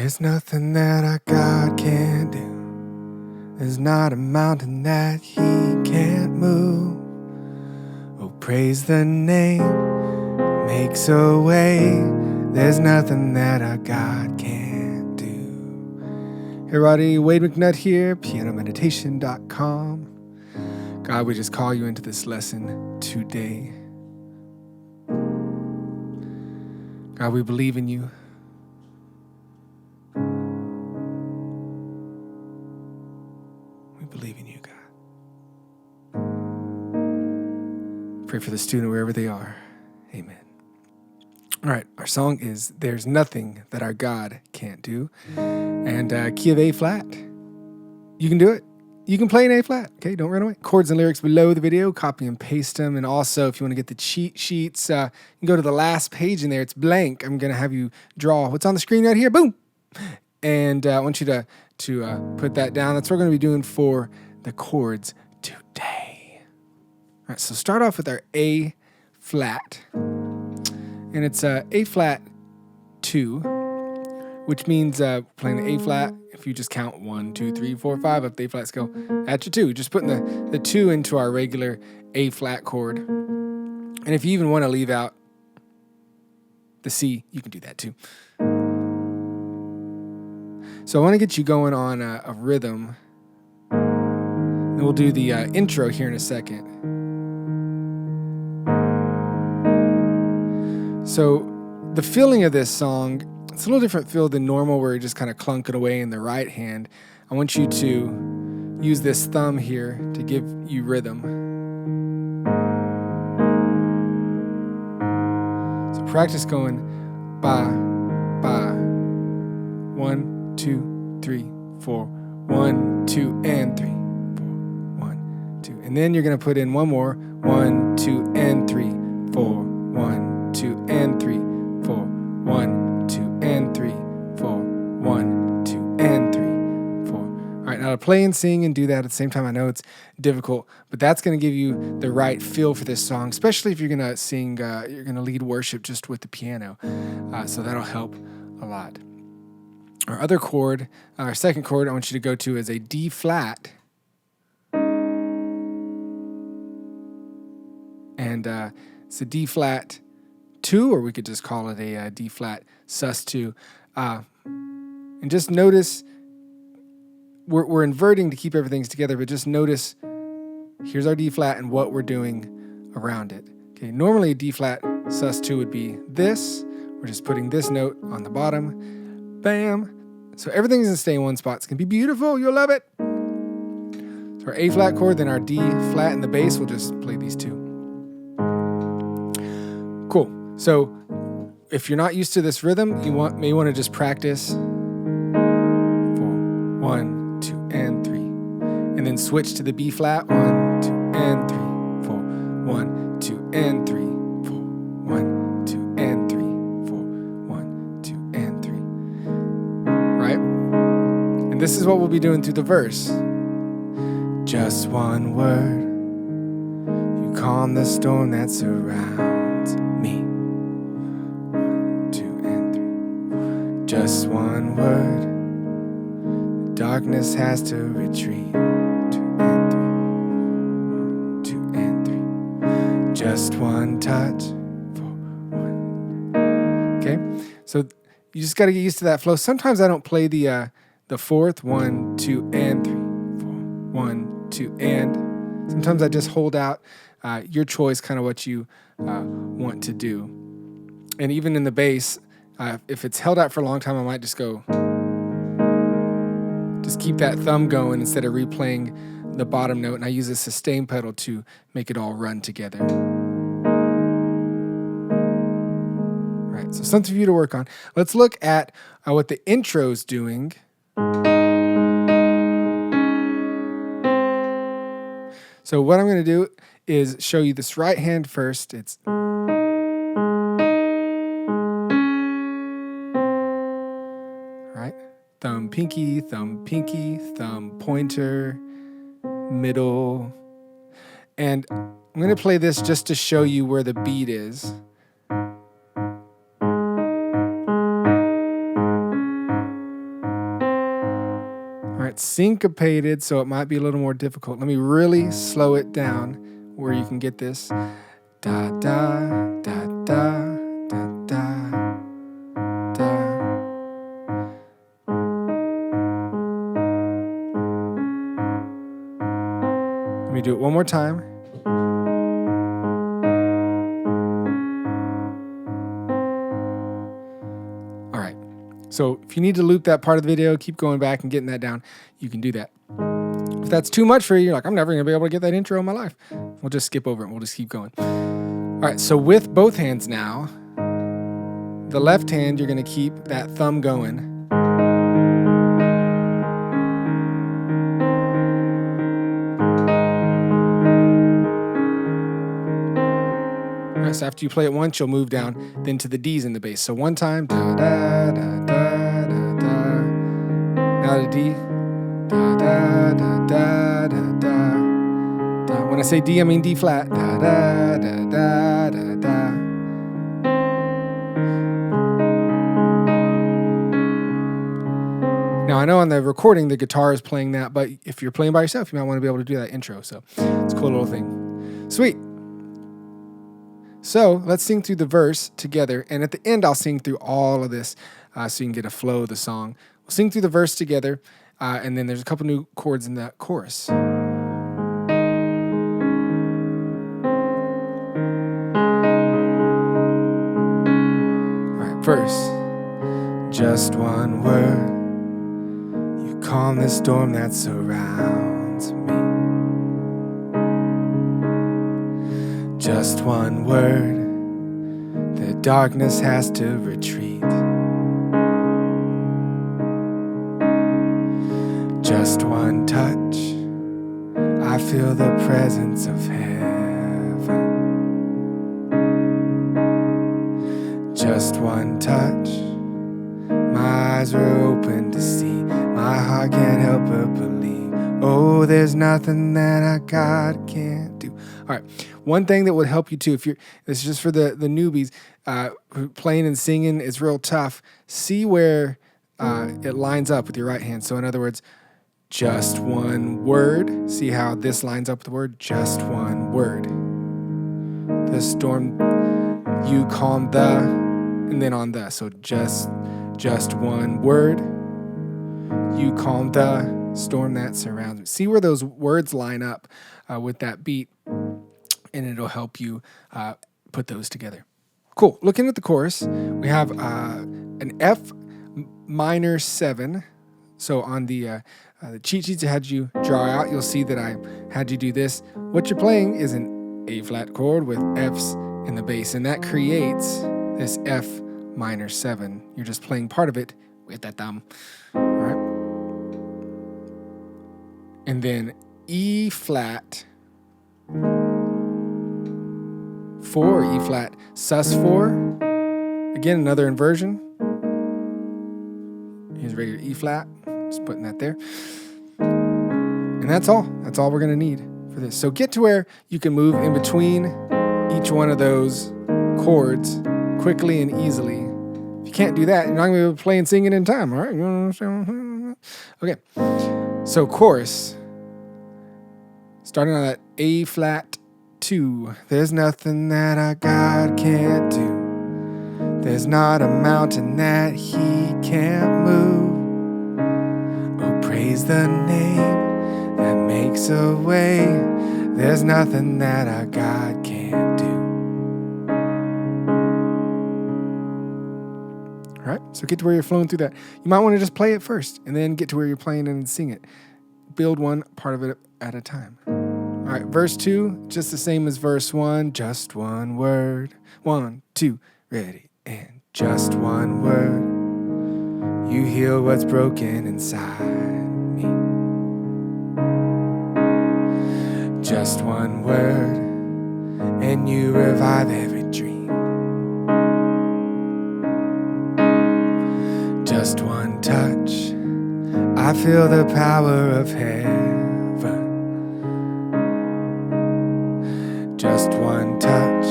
There's nothing that our God can't do. There's not a mountain that he can't move. Oh, praise the name, makes a way. There's nothing that our God can't do. Hey everybody, Wade McNutt here, pianomeditation.com. God, we just call you into this lesson today. God, we believe in you. We believe in you, God. Pray for the student wherever they are. Amen. All right, our song is There's Nothing That Our God Can't Do. And key of A flat. You can do it. You can play an A flat, okay? Don't run away. Chords and lyrics below the video, copy and paste them. And also, if you want to get the cheat sheets, you can go to the last page in there. It's blank. I'm going to have you draw what's on the screen right here. Boom! And I want you to put that down. That's what we're going to be doing for the chords today. All right, so start off with our A flat. And it's A flat 2, which means playing the A flat. If you just count 1, 2, 3, 4, 5 up the A flat scale, that's your 2. Just putting the 2 into our regular A flat chord. And if you even want to leave out the C, you can do that too. So I want to get you going on a rhythm. And we'll do the intro here in a second. So the feeling of this song, it's a little different feel than normal where you're just kind of clunking away in the right hand. I want you to use this thumb here to give you rhythm. So practice going ba, ba, 1, 2, 3, 4, 1, 2, and 3, 4, 1, 2. And then you're going to put in one more, 1, 2, and 3, 4, 1, 2, and 3, 4, 1, 2, and 3, 4, 1, 2, and 3, 4. All right, now to play and sing and do that at the same time, I know it's difficult, but that's going to give you the right feel for this song, especially if you're going to sing, you're going to lead worship just with the piano. So that'll help a lot. Our other chord, our second chord I want you to go to is a D flat. And it's a D flat 2, or we could just call it a D flat sus2. And just notice, we're inverting to keep everything together, but just notice, here's our D flat and what we're doing around it. Okay, normally a D flat sus2 would be this. We're just putting this note on the bottom. Bam. So everything's going to stay in one spot. It's going to be beautiful. You'll love it. So our A flat chord, then our D flat in the bass, we'll just play these two. Cool. So if you're not used to this rhythm, you may want to just practice 4, 1, 2, and 3. And then switch to the B flat, 1, 2, and 3, 4, 1, 2, and 3, 4, 1, 2, and 3, 4, 1, 2, and 3. Right? And this is what we'll be doing through the verse. Just one word, you calm the storm that surrounds me. 1, 2, and 3. Just one word, the darkness has to retreat. 2 and 3. 1, 2 and 3. Just one touch. 4, 1. Okay, so you just got to get used to that flow. Sometimes I don't play the fourth, 1, 2, and 3, 4, 1, 2, and. Sometimes I just hold out. Your choice, kind of what you want to do. And even in the bass, if it's held out for a long time, I might just go, just keep that thumb going instead of replaying the bottom note. And I use a sustain pedal to make it all run together. All right, so something for you to work on. Let's look at what the intro's doing. So what I'm going to do is show you this right hand first. It's all right. Thumb, pinky, thumb, pointer, middle. And I'm going to play this just to show you where the beat is. It's syncopated, so it might be a little more difficult. Let me really slow it down where you can get this. Da, da, da, da, da, da, da. Let me do it one more time. All right. So if you need to loop that part of the video, keep going back and getting that down, you can do that. If that's too much for you, you're like, I'm never going to be able to get that intro in my life, we'll just skip over it and we'll just keep going. All right, so with both hands now, the left hand, you're going to keep that thumb going. All right, so after you play it once, you'll move down then to the D's in the bass. So one time, da, da, da, da, da, da. Now to D, da, da, da, da, da, da. When I say D, I mean D flat. Da, da, da, da, da, da. Now, I know on the recording, the guitar is playing that, but if you're playing by yourself, you might want to be able to do that intro. So it's a cool little thing. Sweet. So let's sing through the verse together. And at the end, I'll sing through all of this so you can get a flow of the song. We'll sing through the verse together. And then there's a couple new chords in that chorus. Verse. Just one word, you calm the storm that surrounds me. Just one word, the darkness has to retreat. Just one touch, I feel the presence of heaven. Just one touch, my eyes are open to see. My heart can't help but believe. Oh, there's nothing that our God can't do. All right, one thing that would help you too, if you're, this is just for the newbies, playing and singing is real tough. See where it lines up with your right hand. So in other words, just one word. See how this lines up with the word? Just one word. The storm, you calm the, and then on the. So just one word. You calm the storm that surrounds me. See where those words line up with that beat, and it'll help you put those together. Cool. Looking at the chorus, we have an F minor 7. So on the cheat sheets I had you draw out, you'll see that I had you do this. What you're playing is an A flat chord with F's in the bass, and that creates this F minor 7. You're just playing part of it with that thumb. All right. And then E flat 4, E flat sus4. Again, another inversion. Here's regular E flat. Just putting that there. And that's all. That's all we're going to need for this. So get to where you can move in between each one of those chords quickly and easily. If you can't do that, you're not going to be able to play and sing it in time, all right? Okay. So chorus. Starting on that A flat 2. There's nothing that our God can't do. There's not a mountain that he can't move. Oh, praise the name that makes a way. There's nothing that our God can't do. All right, so get to where you're flowing through that. You might want to just play it first and then get to where you're playing and sing it. Build one part of it at a time. All right, verse 2, just the same as verse 1. Just one word. 1, 2, ready. And just one word. You heal what's broken inside me. Just one word, and you revive every dream. Just one touch, I feel the power of heaven. Just one touch,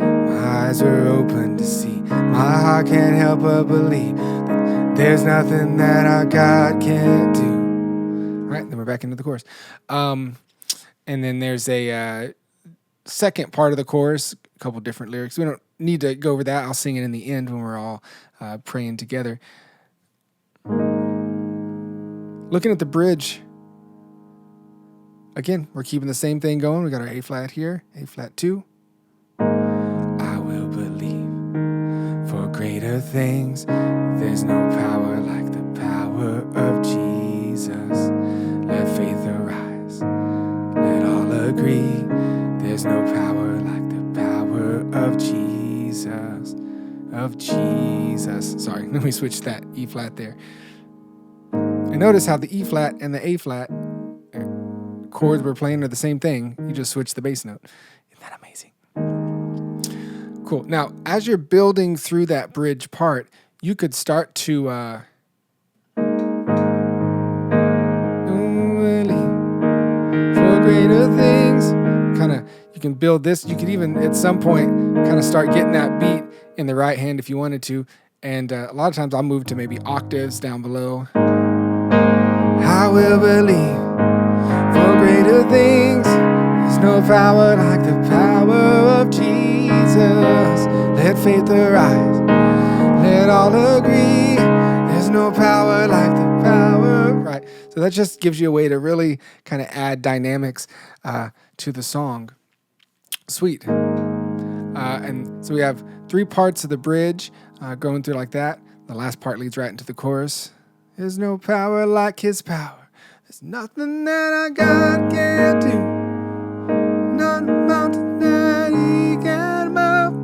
my eyes are open to see. My heart can't help but believe that there's nothing that our God can't do. right? Then we're back into the chorus. And then there's a second part of the chorus, a couple different lyrics. We don't need to go over that. I'll sing it in the end when we're all praying together. Looking at the bridge, again, we're keeping the same thing going. We got our A flat here, A flat 2. I will believe for greater things. There's no power like the power of Jesus. Let faith arise. Let all agree. There's no power like the power of Jesus. Of Jesus. Sorry, let me switch that E flat there. And notice how the E flat and the A flat chords we're playing are the same thing. You just switch the bass note. Isn't that amazing? Cool. Now, as you're building through that bridge part, you could start to for greater things. You can build this. You could even at some point kind of start getting that beat in the right hand if you wanted to. And a lot of times I'll move to maybe octaves down below. I will believe for greater things. There's no power like the power of Jesus. Let faith arise. Let all agree. There's no power like the power. Right. So that just gives you a way to really kind of add dynamics to the song. Sweet. And so we have 3 parts of the bridge going through like that. The last part leads right into the chorus. There's no power like his power. There's nothing that our God can't do. Not a mountain that he can move.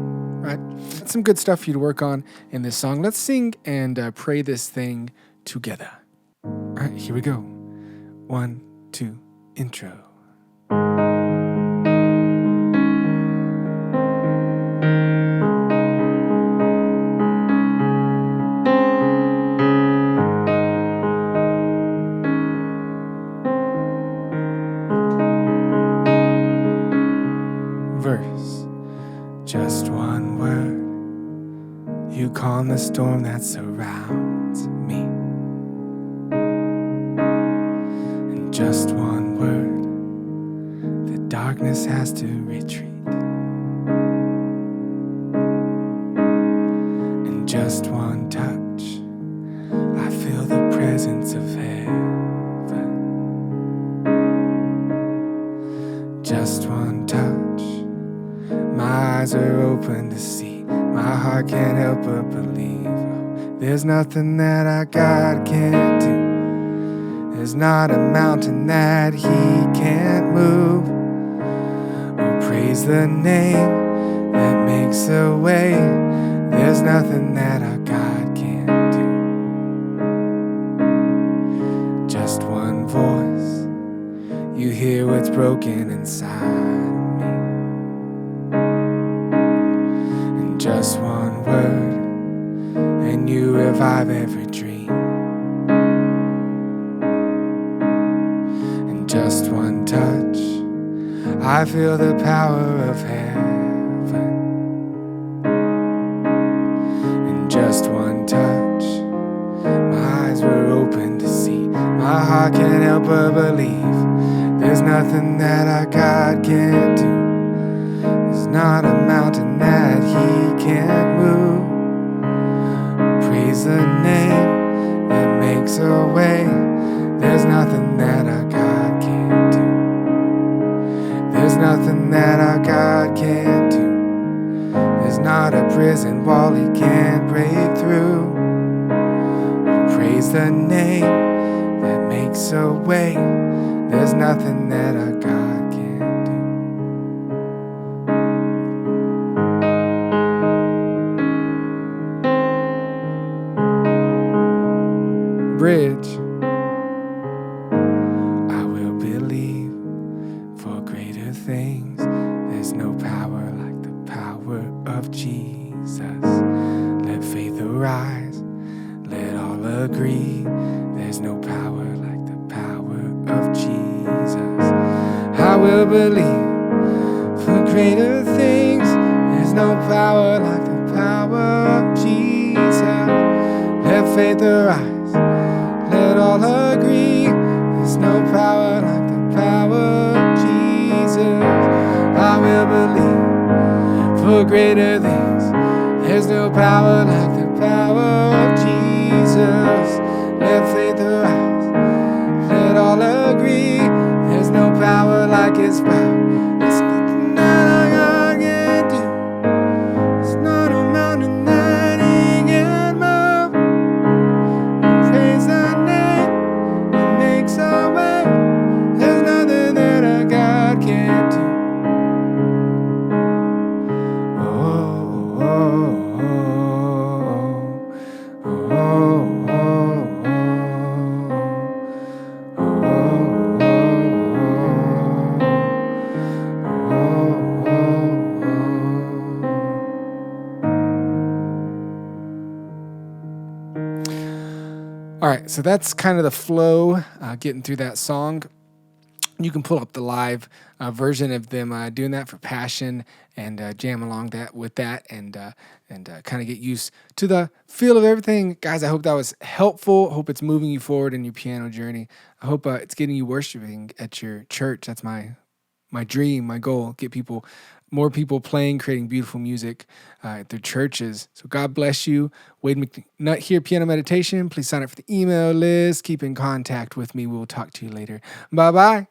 Right? That's some good stuff for you to work on in this song. Let's sing and pray this thing together. All right, here we go. 1, 2, intro. Verse, just one word, you calm the storm that surrounds me. And just one word, the darkness has to retreat. And just one touch, I feel the presence of heaven. Just one touch, my eyes are open to see. My heart can't help but believe. There's nothing that our God can't do. There's not a mountain that he can't move. Oh, praise the name that makes a way. There's nothing that our God can't do. Just one voice, you hear what's broken inside. Just one word, and you revive every dream. And just one touch, I feel the power of heaven. And just one touch, my eyes were open to see. My heart can't help but believe. There's nothing that our God can't do. There's not a mountain that he can't move. Praise the name that makes a way. There's nothing that our God can't do. There's nothing that our God can't do. There's not a prison wall he can't break through. Praise the name that makes a way. There's nothing that our God can't do. Bridge. I will believe for greater things. There's no power like the power of Jesus. Let faith arise. Let all agree. There's no power like the power of Jesus. I will believe for greater things. There's no power like the power of Jesus. Let faith arise. Let all agree, there's There's no power like the power of Jesus. I will believe for greater things. There's no power like the power of Jesus. Let faith arise, let all agree. There's no power like His power. It's nothing that our God can do. It's not a mountain that He can move. Praise the name, He makes a way. There's nothing that our God can't do. Oh, oh, oh, oh, oh, oh, All right, so that's kind of the flow, getting through that song. You can pull up the live version of them doing that for Passion and jam along that with that and kind of get used to the feel of everything. Guys, I hope that was helpful. I hope it's moving you forward in your piano journey. I hope it's getting you worshiping at your church. That's my dream, my goal. Get more people playing, creating beautiful music at their churches. So God bless you. Wade McNutt here, Piano Meditation. Please sign up for the email list. Keep in contact with me. We'll talk to you later. Bye-bye.